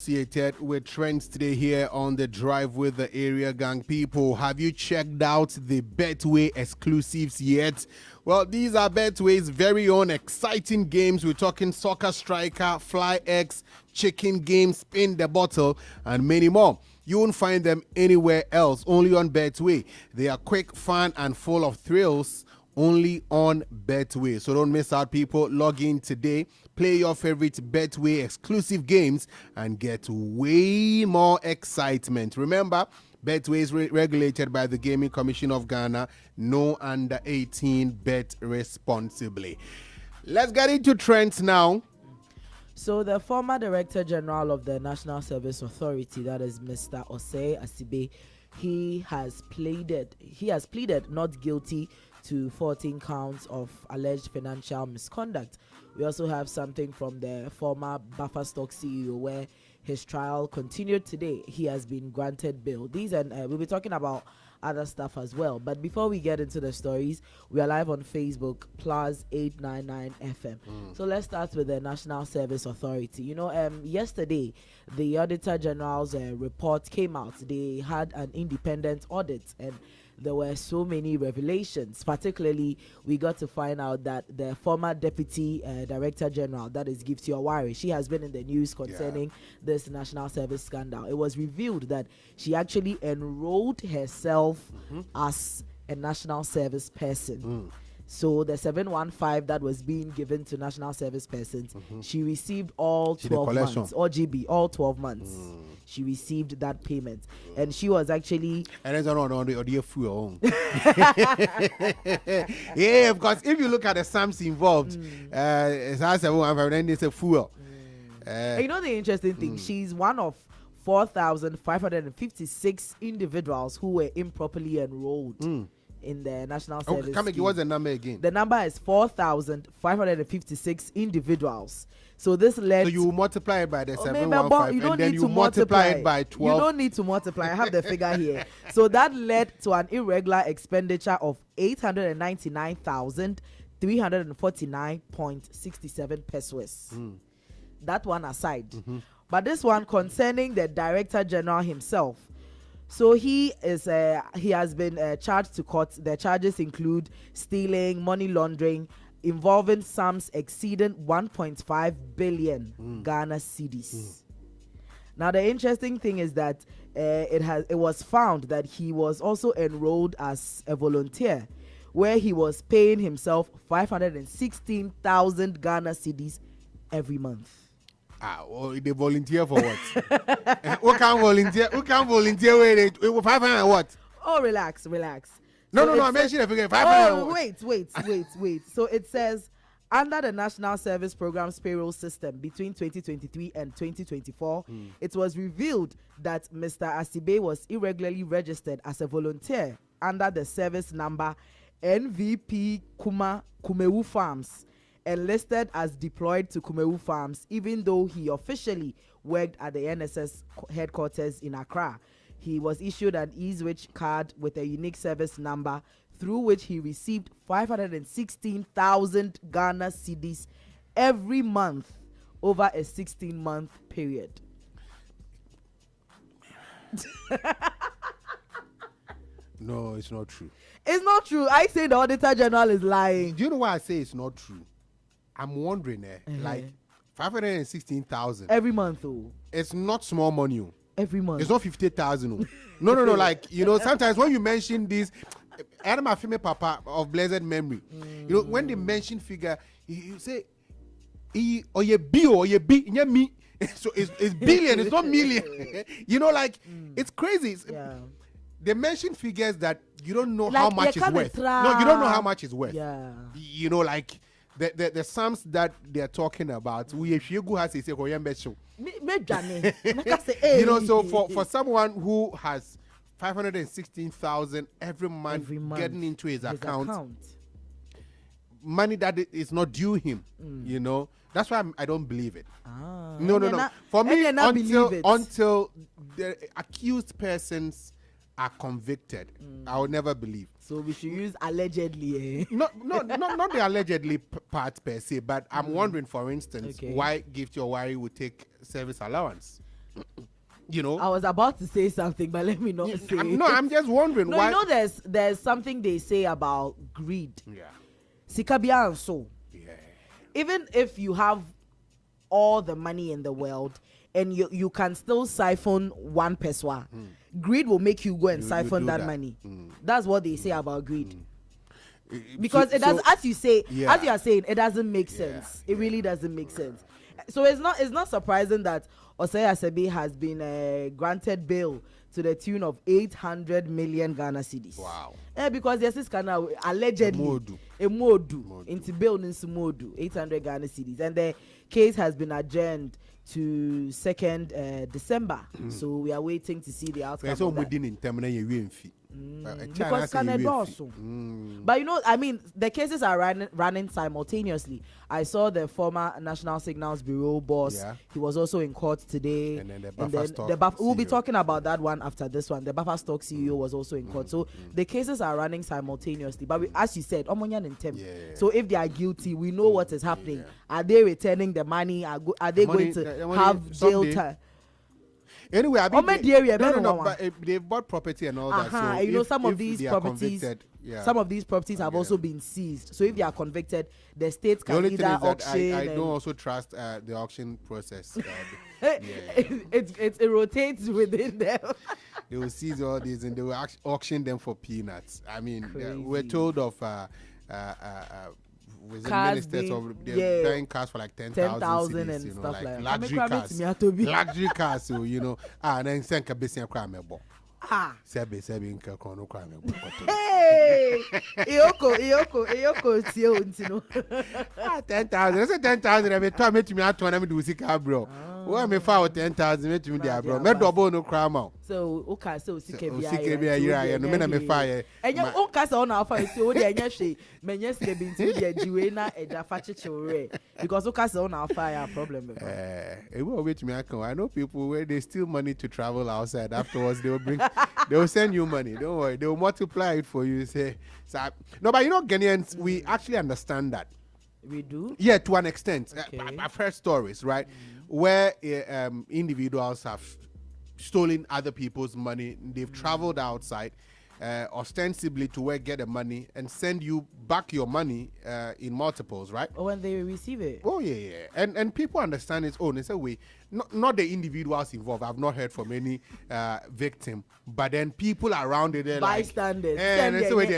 Associated with trends today here on the drive with the area gang. People, have you checked out the Betway exclusives yet? Well, these are Betway's very own exciting games. We're talking Soccer Striker, Fly X, Chicken Game, Spin the Bottle, and many more. You won't find them anywhere else, only on Betway. They are quick, fun, and full of thrills. Only on Betway. So don't miss out, people. Log in today, play your favorite Betway exclusive games, and get way more excitement. Remember, Betway is regulated by the Gaming Commission of Ghana. No under 18, bet responsibly. Let's get into trends now. So the former Director General of the National Service Authority, that is Mr. Osei Antwi, he has pleaded not guilty to 14 counts of alleged financial misconduct. We also have something from the former Buffer Stock CEO where his trial continued today. He has been granted bail. These and we'll be talking about other stuff as well. But before we get into the stories, we are live on Facebook, PLUZZ 899 FM. So let's start with the National Service Authority. You know, yesterday, the Auditor General's report came out. They had an independent audit and there were so many revelations. Particularly, we got to find out that the former Deputy Director General, that is Gifty Owari, she has been in the news concerning this national service scandal. It was revealed that she actually enrolled herself as a national service person. So the 715 that was being given to national service persons, she received all 12 months, or GB, all 12 months. She received that payment. And she was actually... And it's on the fuel. Yeah, because if you look at the sums involved, it's a 715, then it's a fuel. You know the interesting thing? She's one of 4,556 individuals who were improperly enrolled in the national service. What's the number again? The number is 4,556 individuals. So this led. So you multiply it by the 715, and then you multiply it by 12. You don't need to multiply. I have the figure here. So that led to an irregular expenditure of 899,349.67 pesos. That one aside. But this one concerning the Director General himself. So he has been charged to court. The charges include stealing, money laundering, involving sums exceeding 1.5 billion Ghana cedis. Now the interesting thing is that it was found that he was also enrolled as a volunteer, where he was paying himself 516,000 Ghana cedis every month. They volunteer for what? Who can volunteer? Who can volunteer with 500 what? Oh, relax. No, I mentioned the figure 500. Oh, wait. So it says, under the National Service Program's payroll system between 2023 and 2024, it was revealed that Mr. Antwi was irregularly registered as a volunteer under the service number NVP Kumewu Farms, and listed as deployed to Kumewu Farms, even though he officially worked at the NSS headquarters in Accra. He was issued an eSwitch card with a unique service number through which he received 516,000 Ghana cedis every month over a 16-month period. No, it's not true. It's not true. I say the Auditor General is lying. Do you know why I say it's not true? I'm wondering, like 516,000 every month, it's not small money. Every month, it's not 50,000. No. Like, you know, sometimes when you mention this, Adam Afime Papa of blessed memory, you know, when they mention figure, you say, or ye B, me. So it's billion, it's not million. You know, like it's crazy. They mention figures that you don't know like how much is worth. No, you don't know how much is worth. Yeah. You know, like the sums that they're talking about, we if you go has a show. You know, so for someone who has 516,000 every month getting into his account, money that is not due him, you know, that's why I don't believe it. No. For me, until the accused persons are convicted, I will never believe. So we should use allegedly. Not the allegedly part per se, but I'm wondering, for instance, why Gifty Owari would take service allowance. you know. I was about to say something, but let me not say. I'm just wondering why. You know, there's something they say about greed. Yeah. Sikabia and so. Yeah. Even if you have all the money in the world and you can still siphon one peswa, greed will make you go and siphon that money. That's what they say about greed. Because it does, as you say, as you are saying, it doesn't make sense. It really doesn't make sense. So it's not surprising that Osei Antwi has been granted bail to the tune of 800 million Ghana cedis. Wow. Because there's this kind of allegedly a modu into bail in modu 800 Ghana cedis, and the case has been adjourned to 2nd December. So we are waiting to see the outcome. So of that. Because but you know, I mean, the cases are running simultaneously. I saw the former National Signals Bureau boss. He was also in court today. And then we'll be talking about that one after this one. The Buffer Stock CEO was also in court. So the cases are running simultaneously. But as you said, so if they are guilty, we know what is happening. Are they returning the money? Are they going to have jail time? Anyway, I mean, but they've bought property and all that. So you know, some of these properties have also been seized. So if they are convicted, the state can either auction. I don't also trust the auction process. It rotates within them. They will seize all these and they will auction them for peanuts. I mean, we're told of cars buying cars for like 10,000 and stuff like luxury cars. So you know, and then send a crime. Sebi crime. Hey, Iyoko, 10,000. I said 10,000. Every time me do sick bro. Why me found 10,000 me there, bro? Me double no crime out. So okay, so CKB no me fire. And you okay so na fire so dey anya hwe. Me nya se be nti dey jiwe na eja fa chichire because okay so na fire problem. It will wait me I know people where they steal money to travel outside. Afterwards they will send you money. Don't worry, they will multiply it for you. Say no, but you know, Ghanaians, we actually understand that. We do? Yeah, to an extent. Okay. I've heard stories, right, where individuals have stolen other people's money. They've traveled outside, ostensibly to get the money and send you back your money in multiples, right? Or when they receive it. Oh, yeah. And people understand its own. It's a way. Not the individuals involved. I've not heard from any victim. But then people around it, they're bystanders. So what the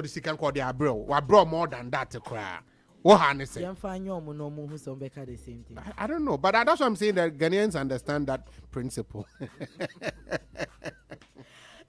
second call they are bro. What brought more than that to cry? What Hannah say? I don't know. But that's what I'm saying, that Ghanaians understand that principle.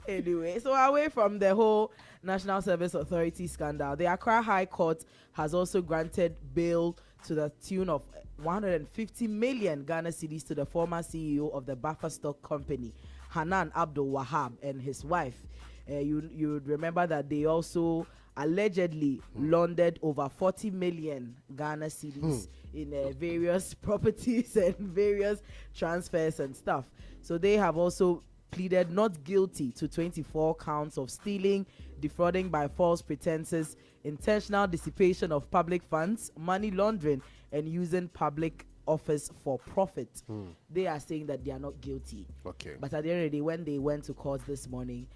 Anyway, so away from the whole National Service Authority scandal, the Accra High Court has also granted bail to the tune of 150 million Ghana cedis to the former CEO of the Buffer Stock Company, Hannan Abdul and his wife. You would remember that they also allegedly laundered over 40 million Ghana cedis in various properties and various transfers and stuff. So they have also pleaded not guilty to 24 counts of stealing, defrauding by false pretenses, intentional dissipation of public funds, money laundering, and using public office for profit. They are saying that they are not guilty. Okay. But at the end of the day, when they went to court this morning,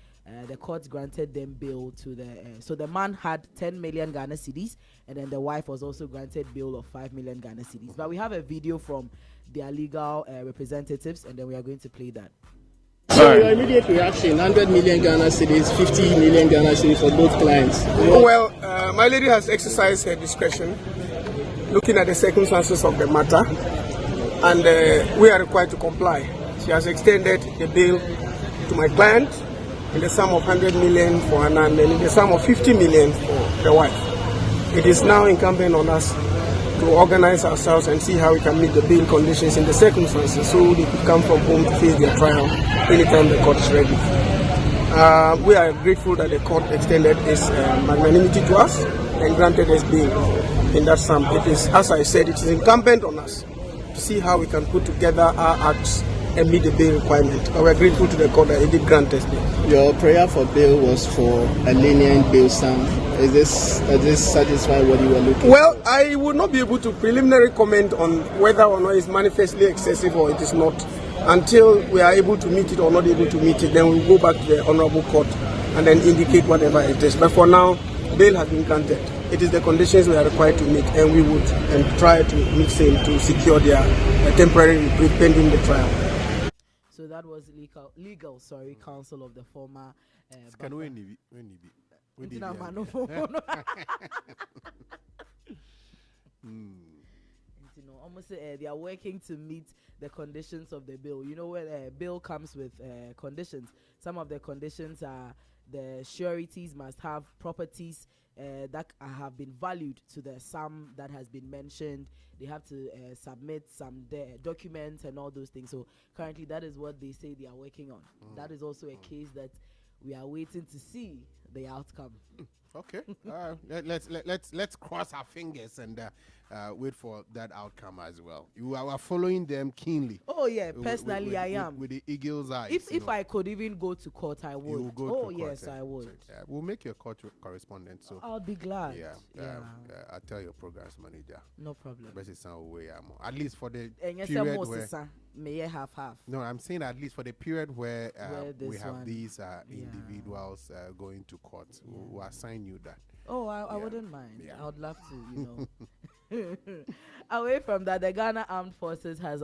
the court granted them bail to the so the man had 10 million Ghana cedis, and then the wife was also granted bail of 5 million Ghana cedis. But we have a video from their legal representatives, and then we are going to play that. So your immediate reaction, 100 million Ghana cedis, 50 million Ghana cedis for both clients? Well, my lady has exercised her discretion, looking at the circumstances of the matter, and we are required to comply. She has extended the bail to my client in the sum of 100 million for Hannan and in the sum of 50 million for the wife. It is now incumbent on us to organize ourselves and see how we can meet the bail conditions in the circumstances so they could come from home to face their trial anytime the court is ready. We are grateful that the court extended its magnanimity to us and granted us bail in that sum. It is, as I said, it is incumbent on us to see how we can put together our acts and meet the bail requirement. But we are grateful to the court that it did grant us bail. Your prayer for bail was for a lenient bail sum. Does this satisfy what you were looking Well, for? I would not be able to preliminary comment on whether or not it's manifestly excessive or it is not until we are able to meet it or not able to meet it. Then we'll go back to the Honorable Court and then indicate whatever it is. But for now, bail has been granted. It is the conditions we are required to meet, and we would try to meet same to secure their temporary reprieve pending the trial. So that was legal counsel of the former. Can we almost they are working to meet the conditions of the bill. You know, when a bill comes with conditions, some of the conditions are the sureties must have properties that have been valued to the sum that has been mentioned. They have to submit some documents and all those things. So currently, that is what they say they are working on. That is also a case that we are waiting to see the outcome. Okay, let's cross our fingers and wait for that outcome as well. You are following them keenly. Oh yeah, personally I am with the eagle's eyes. If I could even go to court, I would. You will go to yes, court, I would. We'll make you a court correspondent. So I'll be glad. I'll tell your programs manager. No problem. At least for the period where may half. No, I'm saying at least for the period where we have these individuals going to court. We'll assign you that. Oh, I wouldn't mind. I would love to, Away from that, the Ghana Armed Forces has